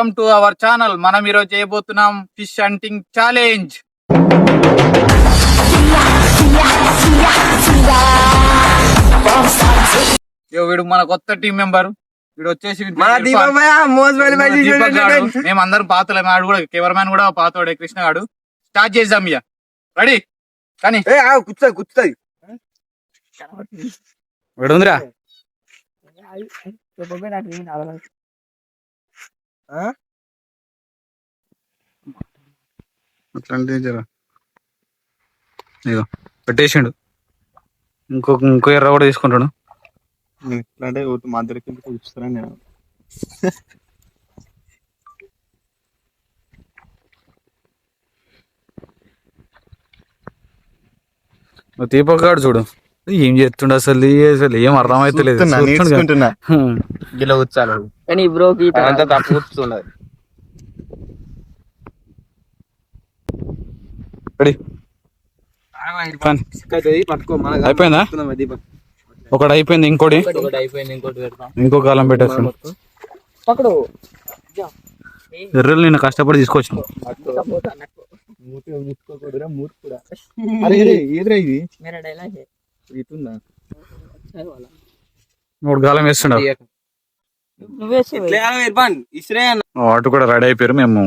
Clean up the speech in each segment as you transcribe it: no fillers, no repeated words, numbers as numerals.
Welcome to our channel. మనం ఈరోజు చేయబోతున్నాం ఫిష్ హంటింగ్ ఛాలెంజ్. వీడు మన కొత్త టీం మెంబర్. వీడు వచ్చేసి మేమందరం పాతలే. ఆడు కూడా కెమెరామ్యాన్ కూడా పాతోడే, కృష్ణ గాడు. స్టార్ట్ చేద్దాం ఇక. రెడీ కానీ కూర్చుంది వీడుందిరా. అట్లాంటి జరా ఇగో పెట్టేసిండు. ఇంకో ఎర్ర కూడా తీసుకుంటాడు. ఎట్లాంటే మా దగ్గరికి కూర్చుతారని నేను దీపక్ గాడు చూడు ఏం చేస్తుండ, అసలు ఏం అర్థమైతే లేదు. ఇలా కూర్చాలి కానీ బ్రోకి తప్పు కూర్చున్నది. అయిపోయిందా? ఒకటి అయిపోయింది, ఇంకోటి ఇంకో కాలం పెట్టేస్తాను. ఎర్రలు నేను కష్టపడి తీసుకొచ్చిన. మూడు గాలం వేస్తుండ. అటు కూడా రెడీ అయిపోయారు. మేము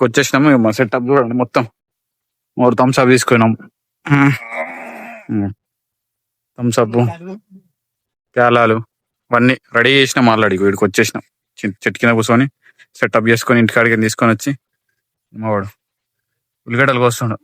వచ్చేసినాము. మా సెటప్ చూడండి, మొత్తం 3 థమ్స్అప్ తీసుకున్నాం. థమ్స్అప్, ప్యాలాలు అవన్నీ రెడీ చేసినాం. ఆల్రెడీ వీడికి వచ్చేసినాం. చెట్టు కింద కూర్చొని సెటప్ చేసుకొని ఇంటికాడికి తీసుకొని వచ్చి మావాడు ఉల్లిగడ్డలు కోస్తుండ.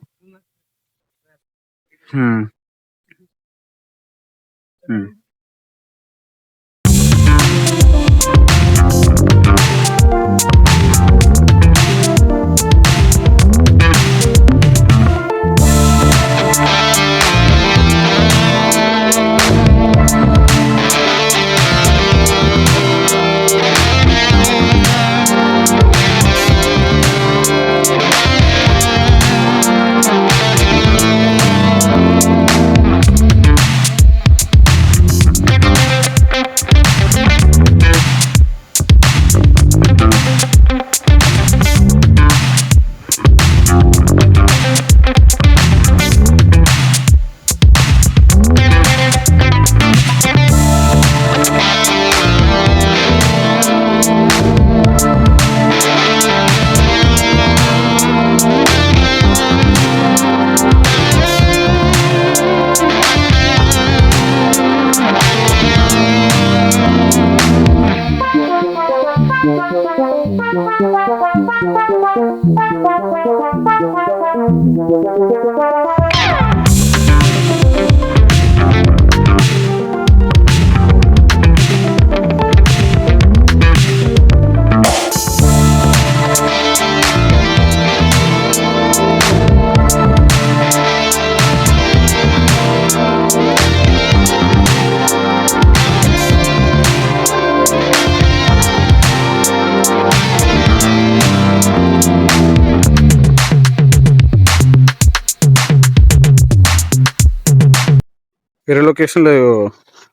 వేరే లొకేషన్ లో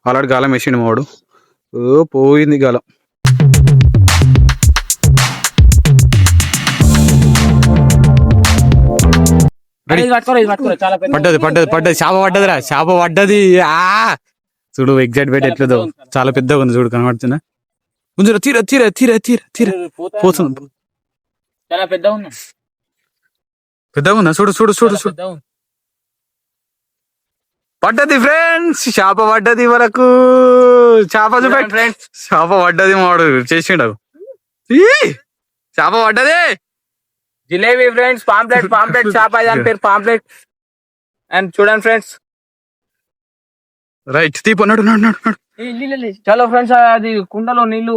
ఆల్రెడీ గాలం వేసిండు మావాడు. పోయింది గాలం. పడ్డది చేప పడ్డదిరా. చేప పడ్డది. చూడు ఎగ్జాక్ట్ బయట ఎట్లేదో చాలా పెద్దగా ఉంది. చూడు కనబడుతుందా? కొంచెం తీర తీర తీర తీర తీర పోతుంది. పెద్దగా ఉందా? చూడు చూడు చూడు చూడు. పడ్డది ఫ్రెండ్స్, చేప పడ్డది. వరకు చేప ఫ్రెండ్స్, చేప పడ్డది. మావాడు చేసిండు. చేప పడ్డది. జిలేబీ ఫ్రెండ్స్, పాంప్లెట్ చేప దాని పేరు పాంప్లెట్. అండ్ చూడండి ఫ్రెండ్స్, రైట్ తీపన్నాడు. చలో ఫ్రెండ్స్, అది కుండలో నీళ్లు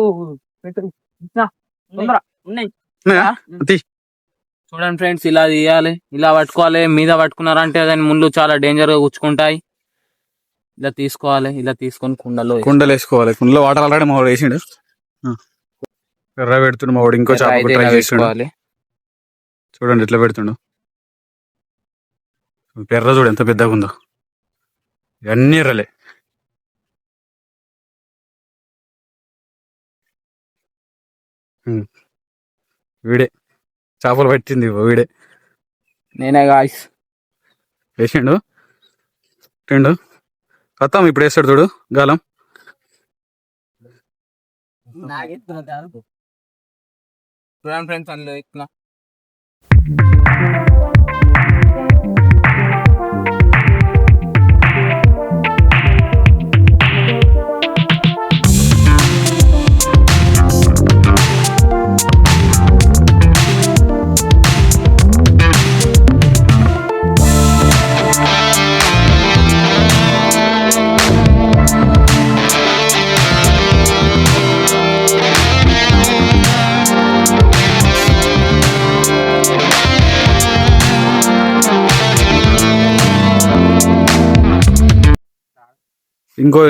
చూడండి ఫ్రెండ్స్. ఇలా తీయాలి, ఇలా పట్టుకోవాలి. మీద పట్టుకున్నారంటే దాని ముళ్ళు చాలా డేంజర్ గా గుచ్చుకుంటాయి. ఇలా తీసుకోవాలి, ఇలా తీసుకొని కుండలో వేసుకోవాలి. కుండలో వాటర్ ఆల్రెడీ మా వాడు వేసిండు. ఎర్ర పెడుతుండు మా వాడు. ఇంకో చేప ట్రై చేసుకోవాలి. చూడండి ఎట్లా పెడుతుండు. ఎర్ర చూడు ఎంత పెద్దగా ఉందో. ఇవన్నీ ఎర్రలే. వీడే చేపలు పట్టింది వీడే నేనే గాయస్. వేసిండు తిండు కత్తాం ఇప్పుడు వేస్తాడు చూడు గాలం. చూడండి ఫ్రెండ్స్ అందులో ఎక్కిన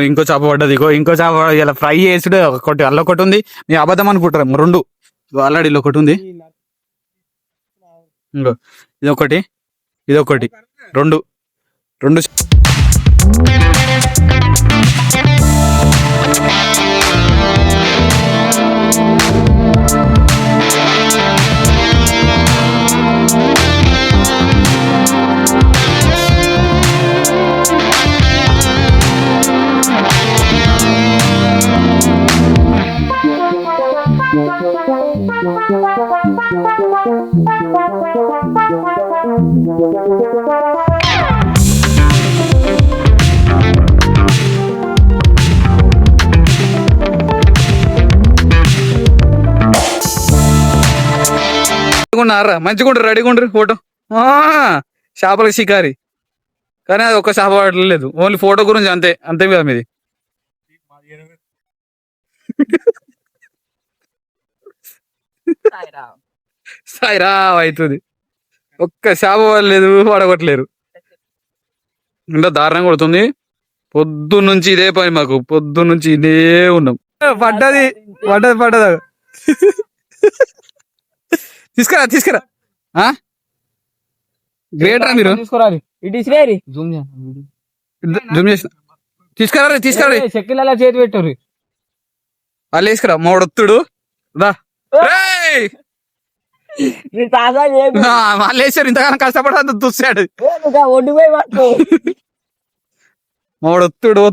ఇంకో చేప పడ్డది. ఇంకో చేప ఇలా ఫ్రై చేసుడు ఒకటి అల్ల ఒకటి ఉంది. నీ అబద్ధం అనుకుంటారు రెండు ఆల్రెడీ ఒకటి ఉంది. ఇంకో ఇదొకటి ఇదొకటి రెండు రెండు మంచిగా రెడీగా ఉండరు ఫోటో చేపల షికారి. కానీ అది ఒక్క చేప పడలేదు, ఓన్లీ ఫోటో గురించి అంతే అంతే కదా మీది. సాయిరా అవుతుంది, ఒక్క చేప పడలేదు, పడగొట్టలేరు. ఇంకా దారుణంగా కొడుతుంది. పొద్దున్నుంచి ఇదే పని మాకు, పొద్దున్నుంచి ఇదే ఉన్నాం. పడ్డది పడ్డది పడ్డది తీసుకురా గ్రేట్ రా మీరు. జూమ్ చేసిన తీసుకురా చెక్కిల చేతి పెట్టరు వాళ్ళు వేసుకురా మోడొత్తుడు రా. వాళ్ళు వేసారు, ఇంతగానో కష్టపడ దుస్సాడు మోడొత్తుడు.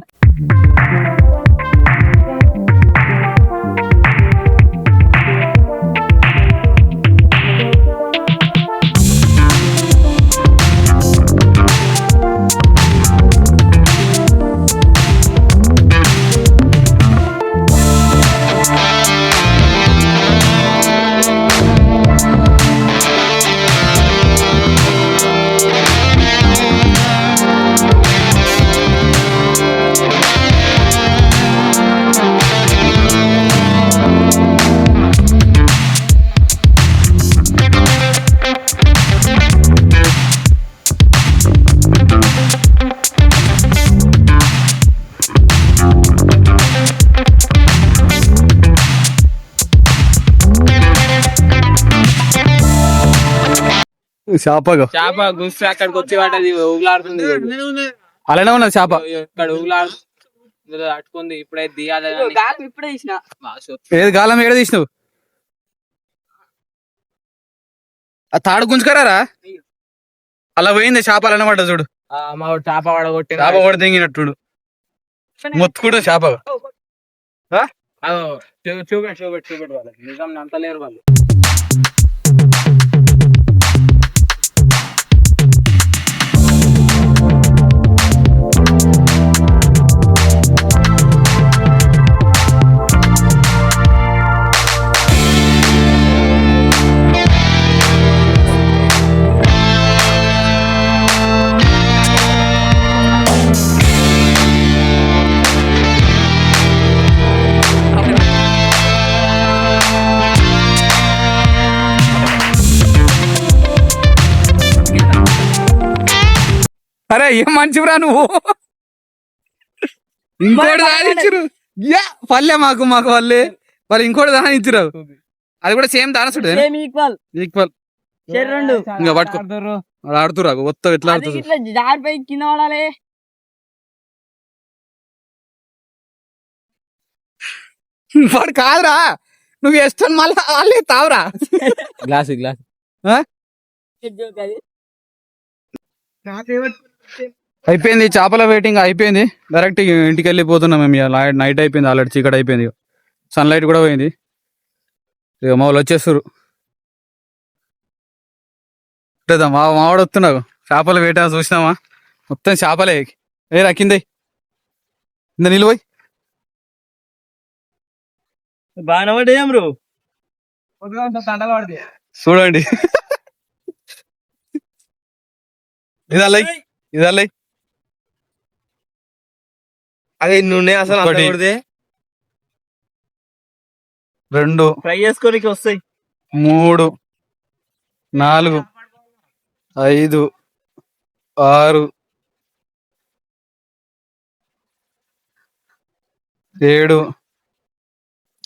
చేప గుస్సు అక్కడికి వచ్చి పడ్డది, ఊగులాడుతుంది. అలానే ఉన్నది చేప ఇక్కడ ఊగులాడుతుంది అట్టుకుంది. ఇప్పుడైతే దియాలి, ఇప్పుడే ఏది గాలం ఏడ తీసినావు? ఆ తాడు గుంజుకరారా, అలా పోయింది చేప. అలానే పడ్డ చూడు, మా చేప పడగొట్టి చేప పడి తెంగినట్టుడు మొత్తుకుంటే చేప. చూపెట్టు వాళ్ళకి నిజం అంత లేరు వాళ్ళు. అరే ఏం మంచిరా నువ్వు, ఇంకోటి దానిచ్చురు పల్లె మాకు పల్లె వాళ్ళు ఇంకోటి దాని ఇచ్చిరు. అది కూడా సేమ్ దానసుడు ఈక్వల్. ఇంకా పట్టుకో ఆడుతురా కొత్త ఎట్లా ఆడుతుంది. వాడు కాదురా, నువ్వు వేస్తాను మళ్ళీ వాళ్ళే తావురా. గ్లాస్ అయిపోయింది చేపల వెయిటింగ్ అయిపోయింది. డైరెక్ట్ ఇంటికి వెళ్ళిపోతున్నాం మేము. నైట్ అయిపోయింది ఆల్రెడీ, చీకటి అయిపోయింది. సన్లైట్ కూడా పోయింది. ఇక మా వాళ్ళు వచ్చేస్తారు. మావాడు వస్తున్నావు. చేపలు వేట చూసినామా? మొత్తం చేపలే. ఏ రక్కిందే ఇంత నిలువై బాగా పడ్డా బ్రో. చూడండి. ఇదల్లై అదే నూనె అసలు 2 ఫ్రై చేసుకోనికి వస్తాయి. 3 4 5 6 7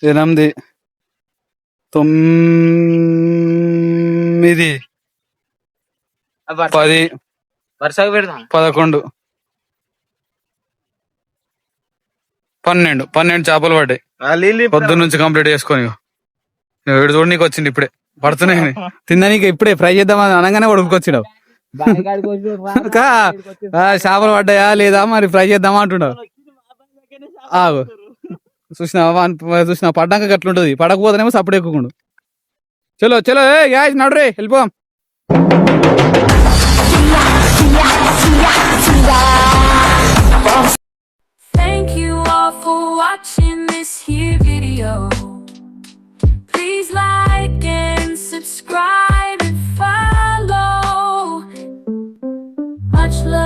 8 9 10 వరుసగా పెడతాం. 11 12 చేపలు పడ్డాయి పొద్దున్న నుంచి కంప్లీట్ చేసుకొని. వీడు చూడ నీకు వచ్చింది ఇప్పుడే పడుతున్నాయి. తిన్నా నీకు ఇప్పుడే ఫ్రై చేద్దామని అనగానే ఉడుకొచ్చినావు. చేపలు పడ్డాయా లేదా మరి ఫ్రై చేద్దామా అంటున్నావు. చూసినా పడ్డాక అట్లుంటది, పడకపోతేనేమో సప్పుడు ఎక్కుకుండా. చలో చలో గ్యాస్ నడురే వెళ్ళిపోదాం. Thank you all for watching this here video. Please like and subscribe and follow. Much love.